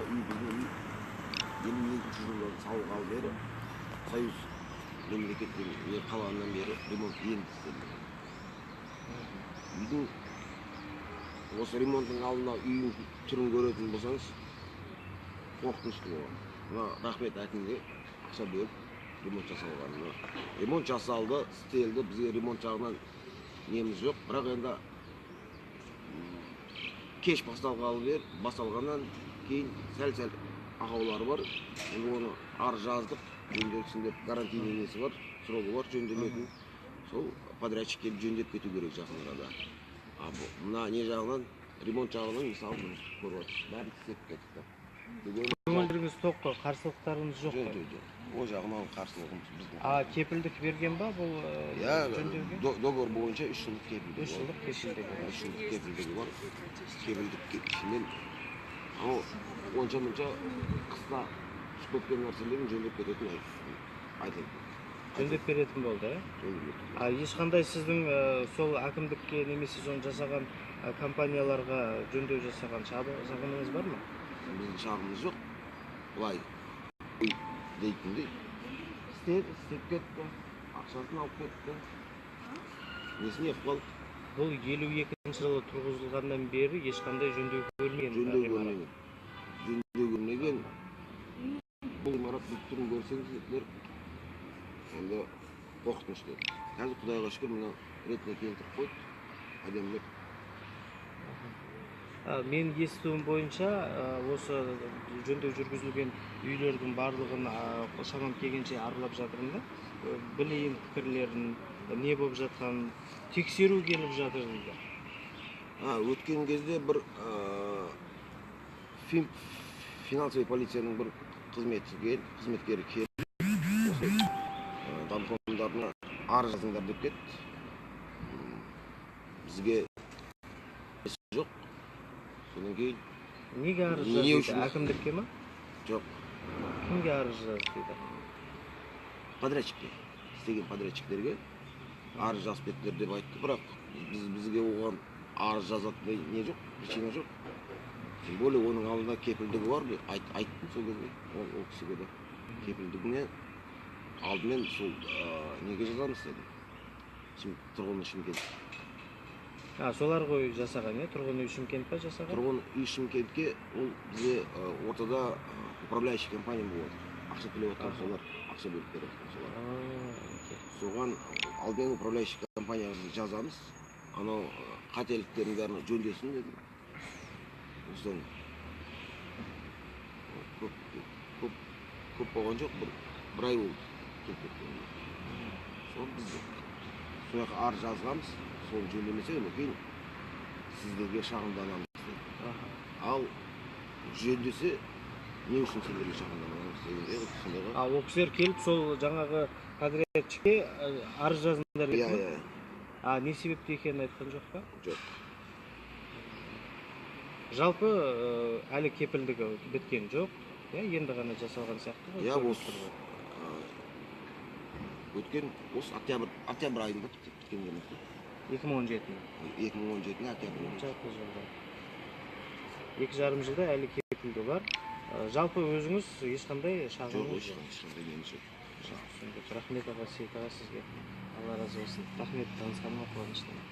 үй біздің үй 52 жылы салынғалы бері Союз мемлекеттен қалғаннан бері ремонт енді істелді. Үйдің осы ремонттың алдында үйдің түрін көретін болсаңыз, қорқынышты болған. Мына рахмет әкімге ақша бөліп ремонт жасалғанына. Ремонт жасалды, істелді, бізге ремонт жағынан неміз жоқ, бірақ енді кеш басталғаннан кейін сәл-сәл ақаулары бар. Енді оны арыз жаздық, жөнделсін деп гарантийный несі бар, срогі бар жөнделетін. Сол подрядчик келіп жөндеп кету керек жақын арада. Мына не жағынан, ремонт жағынан мысалы жұмыс көріп жатырсыз, бәрін істеп кеттік. Көңілдеріңіз тоқ қой, қарсылықтарыңыз жоқ қой? Жоқ. Ол жағынан қарсылығымыз біздің. Кепілдік берген ба бұл жөндеуге? Договор бойынша 3 жылдық кепілдігі. 3 жылдық кепілдігі бар. 3 жылдық кепілдігі бар. Кепілдік ішінен онша-мұнша қыста түсіп кеткен нәрселерін жөндеп кететін айтылды. Жөндеп беретін болды, ә? Ешқандай сіздің сол әкімдікке немесе соны жасаған компанияларға жөндеу жасаған шағымыңыз бар ма? Біздің шағымыз жоқ. Бұлай дейтіндей істеп кетті, ақшасын алып кетті. Несіне ықпал? Бұл 52 жылы тұрғызылғаннан бері ешқандай жөндеу көрмеген. Жөндеу көрмеген. Бұл ғимарат түрін көрсеңіздер, енді қорқынышты. Қазір Құдайға шүкір мына ретіне келтіріп қойды, әдемілеп. Мен естуім бойынша осы жөндеу жүргізілген үйлердің барлығын шамам келгенше аралап жатырмын да. Білейін пікірлерін, не болып жатқан, тексеру келіп жатыр дейді. Өткен кезде бір финансовый полицияның бір қызметкері келіп, осы дамқомдарына арыз жазыңдар деп кетті. Бізге жоқ. Содан кейін неге арыз жазды? Әкімдікке ма? Жоқ. Кімге арыз жазды дейді? Подрядчикке. Істеген подрядчиктерге арыз жазып кеттілер деп айтты, бірақ бізге оған арыз жазатындай не жоқ, причина жоқ. Тем более оның алдында кепілдігі бар, айттым сол кезде, ол кісіге де. Кепілдігіне алдымен сол неге жазамыз деді. Тұрғын үй Шымкент. Солар ғой жасаған, тұрғын үй Шымкент па жасаған? Тұрғын үй Шымкентке ол бізде ортада управляющий компания болады. Ақша төлеп отқан солар, ақша бөліп беріп отқан солар. Соған алдымен управляющий компанияға жазамыз. Анау қателіктердің бәрін жөндесін дедім. Осыдан көп болған жоқ, бір ай болды келіп кеткен. Сол біз сол жаққа арыз жазғанбыз, сол жөндемесе, кейін сіздерге шағымданамыз деді. Ал жөндесе, не үшін сендерге шағымданамыз дегенде. Ол кісілер келіп сол жаңағы подрядчикке арыз жазыңдар деді ме? Не себепті екенін айтқан жоқ па? Жоқ. Жалпы әлі кепілдігі біткен жоқ, енді ғана жасалған сияқты ғой? Өткен осы октябрь айында біткен демекті. 2017-ні? 2017-ні октябрь. Жалпы жылда. 2,5 жылда әлі кепілдігі бар. Жалпы өзіңіз ешқандай шағымыңыз жоқ? Жоқ, ешқандай неміз жоқ. Рахмет аға, Сейіт аға сізге. Алла разы болсын. Рахмет, танысқаныма қуаныштымын.